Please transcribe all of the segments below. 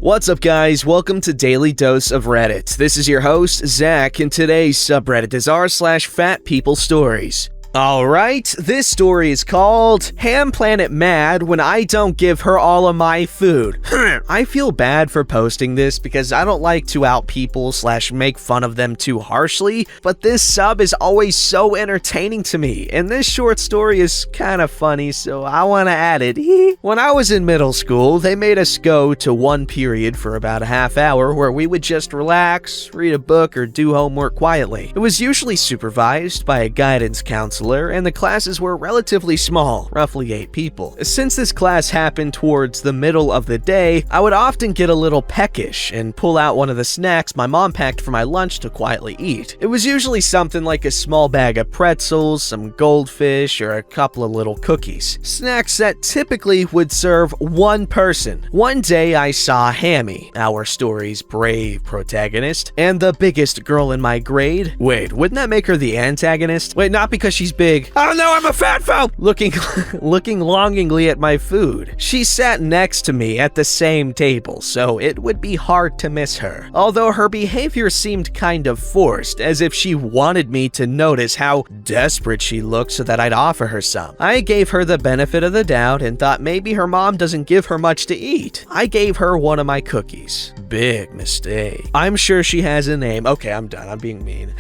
What's up, guys? Welcome to Daily Dose of Reddit. This is your host, Zach, and today's subreddit is r/FatPeopleStories. Alright, this story is called Ham Planet Mad When I Don't Give Her All of My Food. I feel bad for posting this because I don't like to out people / make fun of them too harshly, but this sub is always so entertaining to me, and this short story is kind of funny, so I want to add it. When I was in middle school, they made us go to one period for about a half hour where we would just relax, read a book, or do homework quietly. It was usually supervised by a guidance counselor, and the classes were relatively small, roughly 8 people. Since this class happened towards the middle of the day, I would often get a little peckish and pull out one of the snacks my mom packed for my lunch to quietly eat. It was usually something like a small bag of pretzels, some goldfish, or a couple of little cookies. Snacks that typically would serve one person. One day I saw Hammy, our story's brave protagonist, and the biggest girl in my grade. Wait, wouldn't that make her the antagonist? Wait, not because she's big. Oh no, I'm a fat phobe! Looking longingly at my food. She sat next to me at the same table, so it would be hard to miss her. Although her behavior seemed kind of forced, as if she wanted me to notice how desperate she looked so that I'd offer her some. I gave her the benefit of the doubt and thought maybe her mom doesn't give her much to eat. I gave her one of my cookies. Big mistake. I'm sure she has a name. Okay, I'm done. I'm being mean.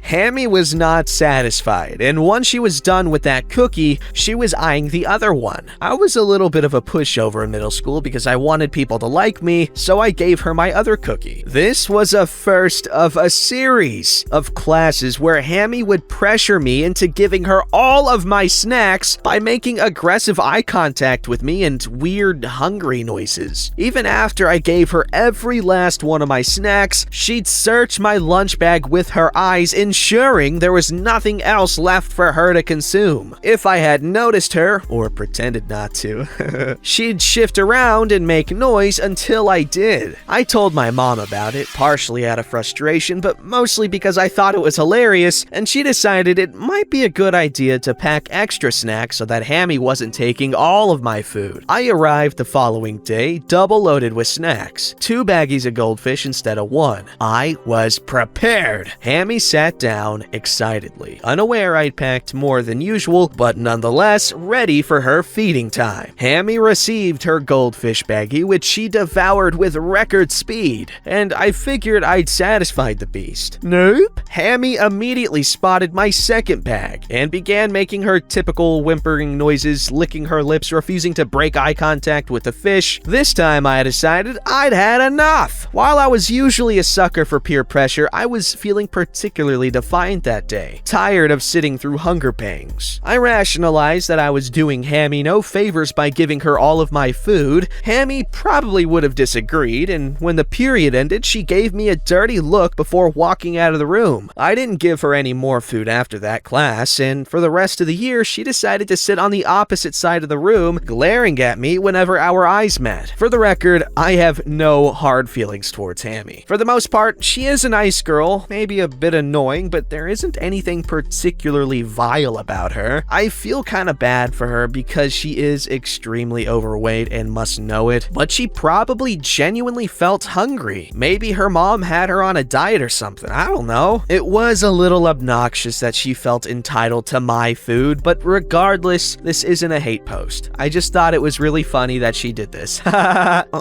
Hammy was not satisfied, and once she was done with that cookie, she was eyeing the other one. I was a little bit of a pushover in middle school because I wanted people to like me, so I gave her my other cookie. This was a first of a series of classes where Hammy would pressure me into giving her all of my snacks by making aggressive eye contact with me and weird hungry noises. Even after I gave her every last one of my snacks, she'd search my lunch bag with her eyes, ensuring there was nothing else left for her to consume. If I had noticed her, or pretended not to, she'd shift around and make noise until I did. I told my mom about it, partially out of frustration, but mostly because I thought it was hilarious, and she decided it might be a good idea to pack extra snacks so that Hammy wasn't taking all of my food. I arrived the following day, double loaded with snacks, 2 baggies of goldfish instead of 1. I was prepared. Hammy sat down excitedly, unaware I'd packed more than usual, but nonetheless ready for her feeding time. Hammy received her goldfish baggie, which she devoured with record speed, and I figured I'd satisfied the beast. Nope. Hammy immediately spotted my second bag and began making her typical whimpering noises, licking her lips, refusing to break eye contact with the fish. This time I decided I'd had enough. While I was usually a sucker for peer pressure, I was feeling particularly defiant that day, tired of sitting through hunger pangs. I rationalized that I was doing Hammy no favors by giving her all of my food. Hammy probably would have disagreed, and when the period ended, she gave me a dirty look before walking out of the room. I didn't give her any more food after that class, and for the rest of the year, she decided to sit on the opposite side of the room, glaring at me whenever our eyes met. For the record, I have no hard feelings towards Hammy. For the most part, she is a nice girl, maybe a bit annoying, but there isn't anything particularly vile about her. I feel kind of bad for her because she is extremely overweight and must know it, but she probably genuinely felt hungry. Maybe her mom had her on a diet or something, I don't know. It was a little obnoxious that she felt entitled to my food, but regardless, this isn't a hate post. I just thought it was really funny that she did this.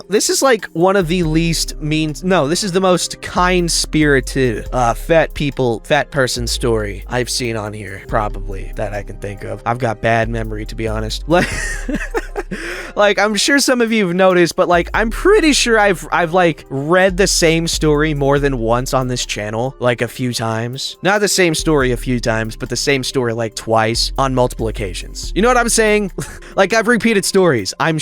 This is like one of the least mean, no, this is the most kind-spirited fat person story I've seen on here, probably, that I can think of. I've got bad memory, to be honest. Like, I'm sure some of you have noticed, but like, I'm pretty sure I've like read the same story more than once on this channel, like a few times. Not the same story a few times, but the same story like twice on multiple occasions. You know what I'm saying? Like, I've repeated stories, I'm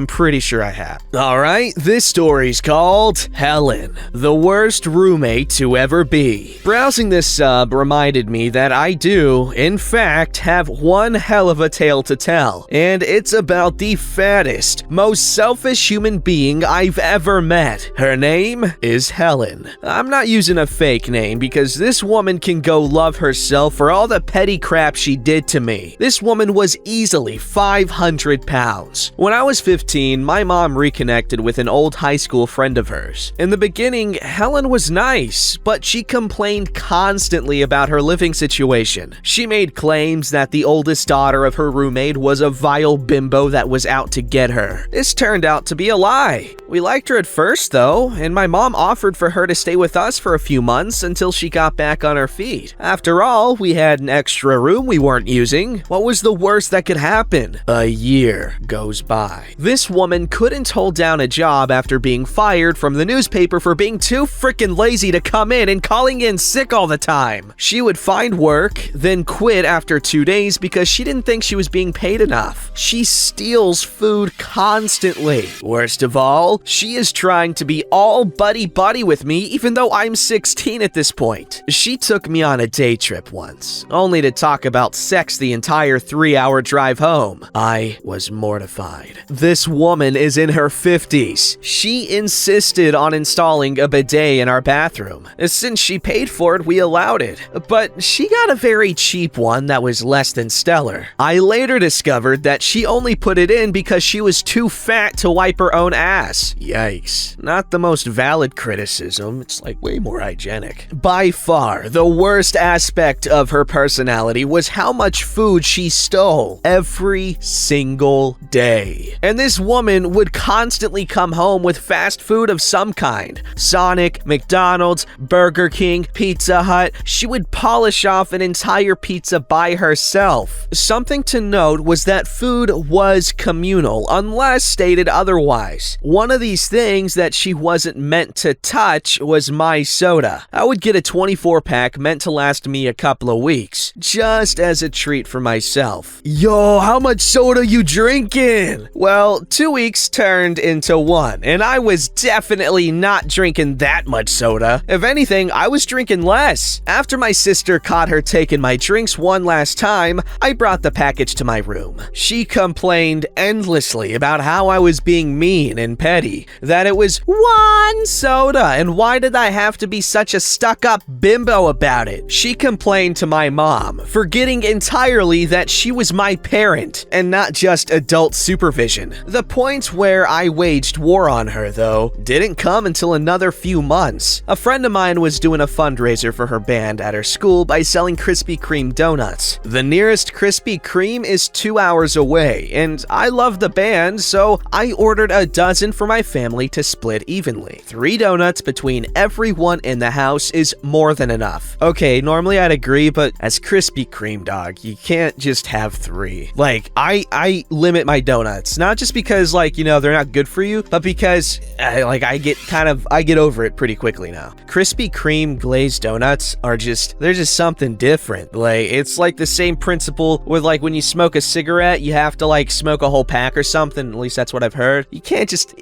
pretty sure I have. All right, this story's called Helen, the worst roommate to ever be. Browsing this sub reminded me that I do, in fact, have one hell of a tale to tell, and it's about the saddest, most selfish human being I've ever met. Her name is Helen. I'm not using a fake name because this woman can go love herself for all the petty crap she did to me. This woman was easily 500 pounds. When I was 15, my mom reconnected with an old high school friend of hers. In the beginning, Helen was nice, but she complained constantly about her living situation. She made claims that the oldest daughter of her roommate was a vile bimbo that was out to get her. This turned out to be a lie. We liked her at first though, and my mom offered for her to stay with us for a few months until she got back on her feet. After all, we had an extra room we weren't using. What was the worst that could happen? A year goes by. This woman couldn't hold down a job after being fired from the newspaper for being too freaking lazy to come in and calling in sick all the time. She would find work, then quit after 2 days because she didn't think she was being paid enough. She steals food constantly. Worst of all, she is trying to be all buddy-buddy with me even though I'm 16 at this point. She took me on a day trip once, only to talk about sex the entire 3-hour drive home. I was mortified. This woman is in her 50s. She insisted on installing a bidet in our bathroom. Since she paid for it, we allowed it. But she got a very cheap one that was less than stellar. I later discovered that she only put it in because she was too fat to wipe her own ass. Yikes. Not the most valid criticism. It's like way more hygienic. By far, the worst aspect of her personality was how much food she stole every single day. And this woman would constantly come home with fast food of some kind. Sonic, McDonald's, Burger King, Pizza Hut. She would polish off an entire pizza by herself. Something to note was that food was communal, unless stated otherwise. One of these things that she wasn't meant to touch was my soda. I would get a 24-pack meant to last me a couple of weeks, just as a treat for myself. Yo, how much soda you drinking? Well, 2 weeks turned into 1, and I was definitely not drinking that much soda. If anything, I was drinking less. After my sister caught her taking my drinks one last time, I brought the package to my room. She complained endlessly about how I was being mean and petty, that it was 1 soda, and why did I have to be such a stuck-up bimbo about it? She complained to my mom, forgetting entirely that she was my parent and not just adult supervision. The point where I waged war on her, though, didn't come until another few months. A friend of mine was doing a fundraiser for her band at her school by selling Krispy Kreme donuts. The nearest Krispy Kreme is 2 hours away, and I love the band, so I ordered a dozen for my family to split evenly. 3 donuts between everyone in the house is more than enough. Okay, normally I'd agree, but as Krispy Kreme dog, you can't just have 3. Like, I limit my donuts, not just because, like, you know, they're not good for you, but because, I get over it pretty quickly now. Krispy Kreme glazed donuts are they're just something different. Like, it's like the same principle with, like, when you smoke a cigarette, you have to, like, smoke a whole pack or something. At least that's what I've heard. You can't just,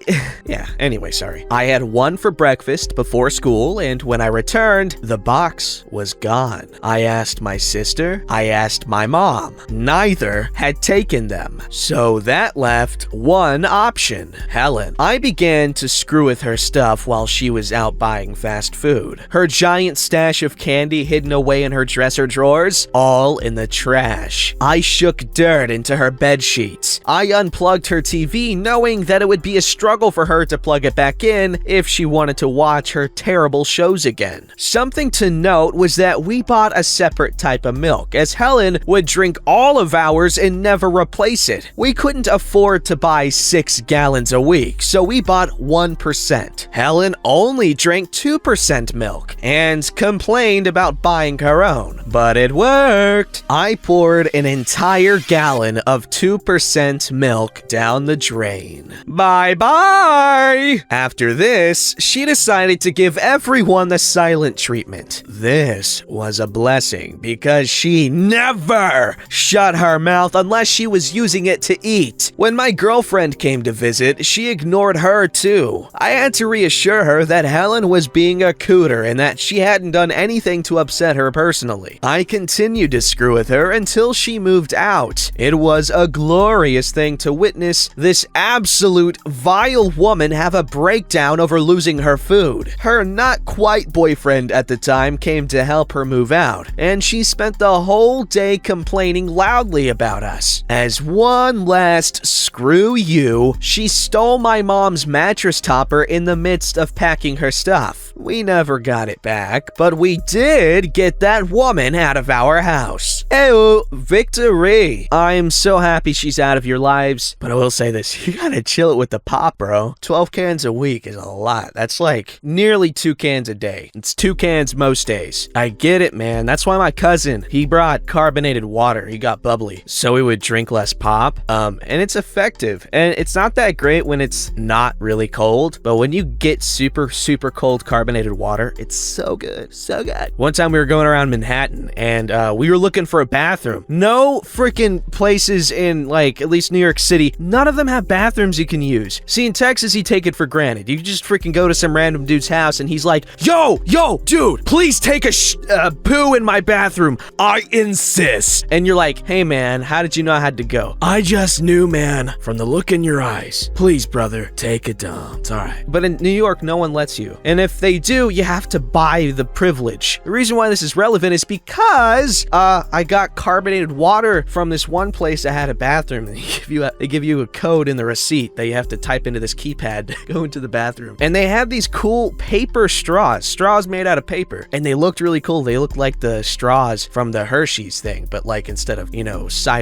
yeah, anyway, sorry. I had 1 for breakfast before school, and when I returned, the box was gone. I asked my sister, I asked my mom. Neither had taken them. So that left 1 option, Helen. I began to screw with her stuff while she was out buying fast food. Her giant stash of candy hidden away in her dresser drawers, all in the trash. I shook dirt into her bed sheets. I unplugged her TV knowing that it would be a struggle for her to plug it back in if she wanted to watch her terrible shows again. Something to note was that we bought a separate type of milk, as Helen would drink all of ours and never replace it. We couldn't afford to buy 6 gallons a week, so we bought 1%. Helen only drank 2% milk and complained about buying her own, but it worked. I poured an entire gallon of 2% milk down the drain. Bye-bye! After this, she decided to give everyone the silent treatment. This was a blessing because she never shut her mouth unless she was using it to eat. When my girlfriend came to visit, she ignored her too. I had to reassure her that Helen was being a cooter and that she hadn't done anything to upset her personally. I continued to screw with her until she moved out. It was a glorious thing to witness this absolute vile woman have a breakdown over losing her food. Her not quite boyfriend at the time came to help her move out, and she spent the whole day complaining loudly about us. As one last screw you, she stole my mom's mattress topper in the midst of packing her stuff. We never got it back, but we did get that woman out of our house. Ew, victory! I'm so happy she's out of your lives, but I will say this, you gotta chill it with the pop, bro. 12 cans a week is a lot. That's like nearly 2 cans a day. It's 2 cans most days. I get it, man. That's why my cousin, he brought carbonated water. He got bubbly, so he would drink less pop. And it's effective. And it's not that great when it's not really cold, but when you get super, super cold carbonated water, it's so good. So good. One time we were going around Manhattan and we were looking for a bathroom. No freaking places in, like, at least New York City, none of them have bathrooms you can use. See, in Texas, you take it for granted. You just freaking go to some random dude's house and he's like, yo, dude, please take a poo in my bathroom. I insist. And you're like, hey, man, how did you know I had to go? I just knew, man, from the look in your eyes. Please, brother, take a dump. It's all right. But in New York, no one lets you. And if they do, you have to buy the privilege. The reason why this is relevant is because I got carbonated water from this one place that had a bathroom. They give you a code in the receipt that you have to type into this keypad to go into the bathroom. And they had these cool paper straws made out of paper. And they looked really cool. They looked like the straws from the Hershey's thing, but like instead of,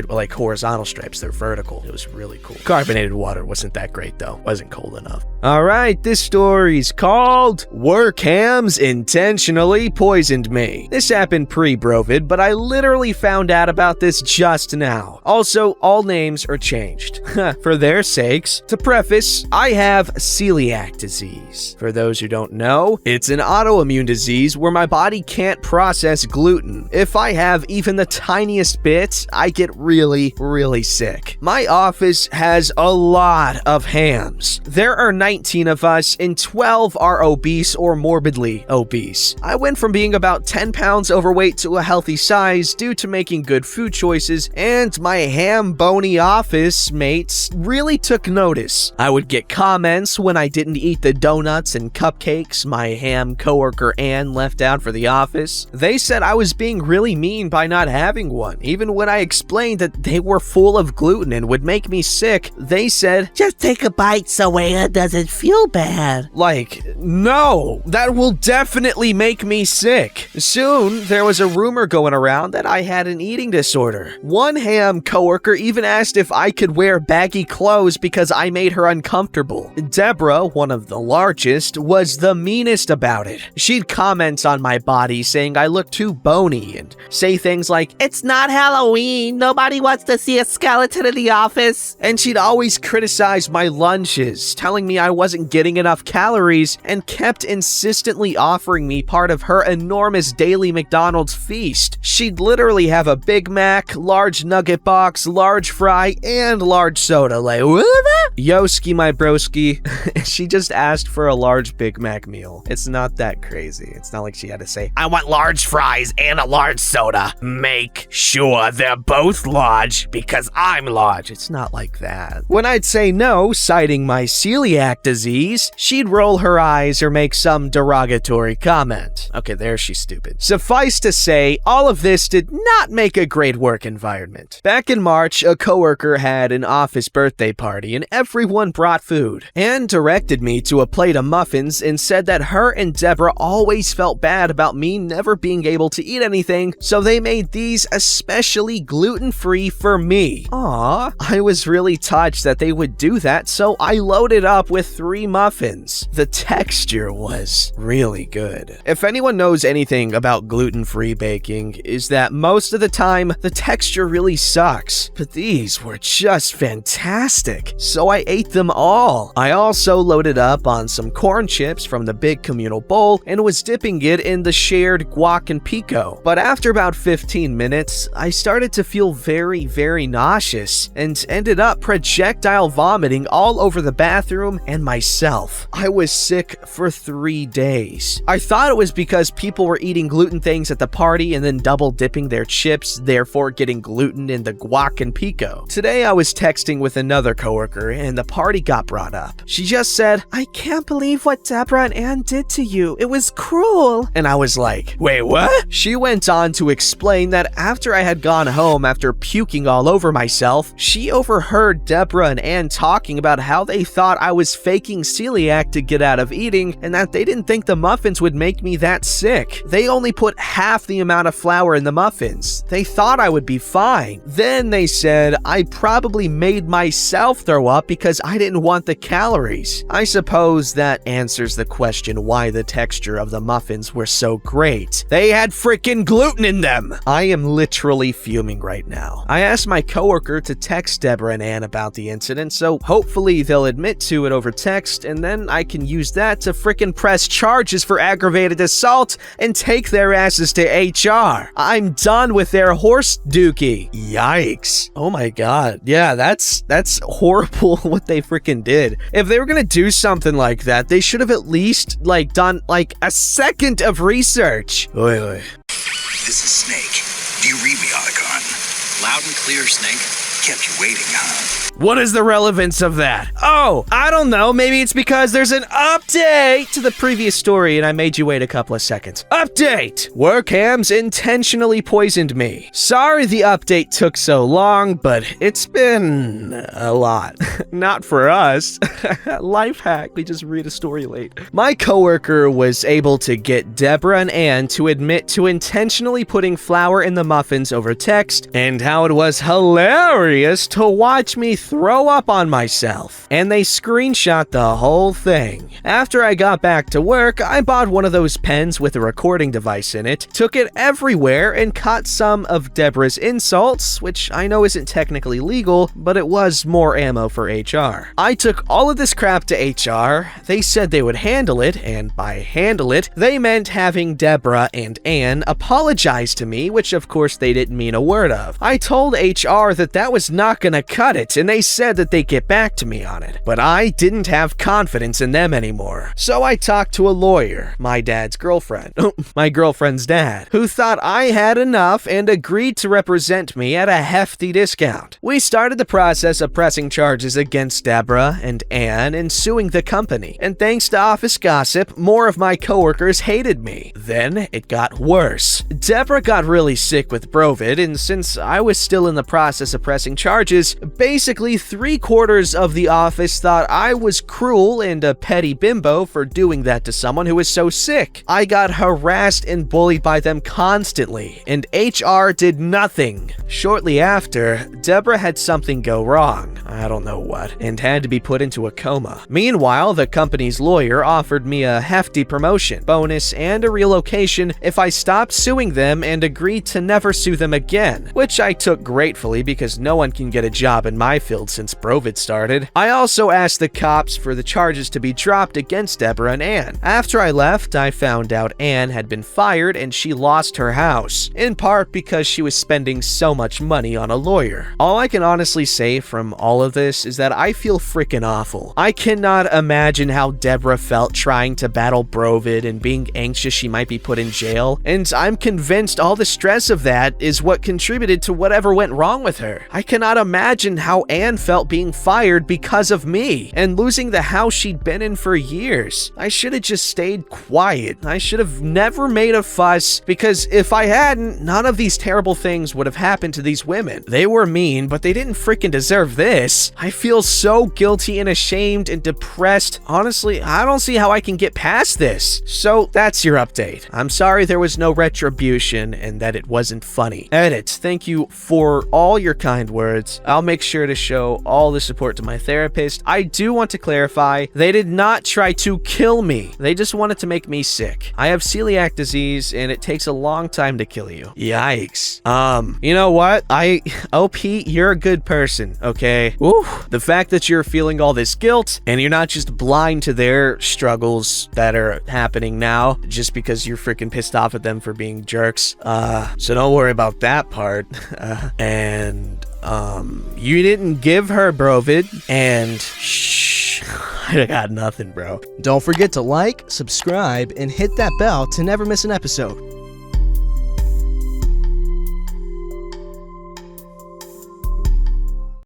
like horizontal stripes, they're vertical. It was really cool. Carbonated water wasn't that great though. Wasn't cold enough. All right, this story's called Work Hams Intentionally Poisoned Me. This happened pre-Brovid, but I literally found out about this just now. Also, all names are changed. For their sakes. To preface, I have celiac disease. For those who don't know, it's an autoimmune disease where my body can't process gluten. If I have even the tiniest bit, I get really, really sick. My office has a lot of hams. There are 19 of us and 12 are obese or morbidly obese. I went from being about 10 pounds overweight to a healthy size due to making good food choices, and my ham-bony office mates really took notice. I would get comments when I didn't eat the donuts and cupcakes my ham coworker Ann left out for the office. They said I was being really mean by not having one. Even when I explained that they were full of gluten and would make me sick, they said, just take a bite so it doesn't feel bad. Like, no, that will definitely make me sick. Soon, there was a rumor going around that I had an eating disorder. One ham coworker even asked if I could wear baggy clothes because I made her uncomfortable. Deborah, one of the largest, was the meanest about it. She'd comment on my body saying I look too bony and say things like, it's not Halloween, nobody wants to see a skeleton in the office. And she'd always criticize my lunches, telling me I wasn't getting enough calories, and kept insistently offering me part of her enormous daily McDonald's feast. She'd literally have a Big Mac, large nugget box, large fry, and large soda. Like, what? Yoski, my broski. She just asked for a large Big Mac meal. It's not that crazy. It's not like she had to say, I want large fries and a large soda. Make sure they're both large because I'm large. It's not like that. When I'd say no, citing my celiac disease, she'd roll her eyes or make some derogatory comment. Okay, there she's stupid. Suffice to say, all of this did not make a great work environment. Back in March, a coworker had an office birthday party and everyone brought food and directed me to a plate of muffins and said that her and Deborah always felt bad about me never being able to eat anything, so they made these especially gluten-free for me. Aww, I was really touched that they would do that, so I loaded up with 3 muffins. The texture was really good. If anyone knows anything about gluten-free baking, is that most of the time, the texture really sucks, but these were just fantastic, so I ate them all. I also loaded up on some corn chips from the big communal bowl and was dipping it in the shared guac and pico. But after about 15 minutes, I started to feel very, very nauseous and ended up projectile vomiting all over the bathroom and myself. I was sick work for 3 days. I thought it was because people were eating gluten things at the party and then double dipping their chips, therefore getting gluten in the guac and pico. Today I was texting with another coworker and the party got brought up. She just said, "I can't believe what Deborah and Ann did to you. It was cruel." And I was like, "Wait, what?" She went on to explain that after I had gone home after puking all over myself, she overheard Deborah and Ann talking about how they thought I was faking celiac to get out of eating and that they didn't think the muffins would make me that sick. They only put half the amount of flour in the muffins. They thought I would be fine. Then they said I probably made myself throw up because I didn't want the calories. I suppose that answers the question why the texture of the muffins were so great. They had freaking gluten in them! I am literally fuming right now. I asked my coworker to text Deborah and Ann about the incident, so hopefully they'll admit to it over text, and then I can use that to frickin' press charges for aggravated assault and take their asses to HR. I'm done with their horse dookie. Yikes. Oh my god. Yeah, that's horrible what they frickin' did. If they were gonna do something like that, they should have at least, done, a second of research. Oi, oi. This is Snake. Do you read me, Otacon? Loud and clear, Snake. Kept you waiting, huh? What is the relevance of that? Oh, I don't know. Maybe it's because there's an update to the previous story and I made you wait a couple of seconds. Update! Work hams intentionally poisoned me. Sorry the update took so long, but it's been a lot. Not for us. Life hack. We just read a story late. My coworker was able to get Deborah and Ann to admit to intentionally putting flour in the muffins over text and how it was hilarious to watch me throw up on myself, and they screenshot the whole thing. After I got back to work, I bought one of those pens with a recording device in it, took it everywhere, and caught some of Deborah's insults, which I know isn't technically legal, but it was more ammo for HR. I took all of this crap to HR, they said they would handle it, and by handle it, they meant having Deborah and Ann apologize to me, which of course they didn't mean a word of. I told HR that was not gonna cut it, and they said that they'd get back to me on it. But I didn't have confidence in them anymore. So I talked to a lawyer, my dad's girlfriend, my girlfriend's dad, who thought I had enough and agreed to represent me at a hefty discount. We started the process of pressing charges against Deborah and Ann and suing the company. And thanks to office gossip, more of my coworkers hated me. Then it got worse. Deborah got really sick with Brovid, and since I was still in the process of pressing charges, basically 3/4 of the office thought I was cruel and a petty bimbo for doing that to someone who was so sick. I got harassed and bullied by them constantly, and HR did nothing. Shortly after, Deborah had something go wrong, I don't know what, and had to be put into a coma. Meanwhile, the company's lawyer offered me a hefty promotion, bonus, and a relocation if I stopped suing them and agreed to never sue them again, which I took gratefully because no one can get a job in my field since Brovid started. I also asked the cops for the charges to be dropped against Deborah and Ann. After I left, I found out Ann had been fired and she lost her house, in part because she was spending so much money on a lawyer. All I can honestly say from all of this is that I feel freaking awful. I cannot imagine how Deborah felt trying to battle Brovid and being anxious she might be put in jail, and I'm convinced all the stress of that is what contributed to whatever went wrong with her. I cannot imagine how Ann felt being fired because of me and losing the house she'd been in for years. I should have just stayed quiet. I should have never made a fuss, because if I hadn't, none of these terrible things would have happened to these women. They were mean, but they didn't freaking deserve this. I feel so guilty and ashamed and depressed. Honestly, I don't see how I can get past this. So that's your update. I'm sorry there was no retribution and that it wasn't funny. Edit, thank you for all your kind words. I'll make sure to show all the support to my therapist. I do want to clarify, they did not try to kill me. They just wanted to make me sick. I have celiac disease and it takes a long time to kill you. Yikes. You know what? OP, you're a good person, okay? Ooh, the fact that you're feeling all this guilt and you're not just blind to their struggles that are happening now just because you're freaking pissed off at them for being jerks. So don't worry about that part. And you didn't give her Brovid, and shh. I got nothing, bro. Don't forget to like, subscribe, and hit that bell to never miss an episode.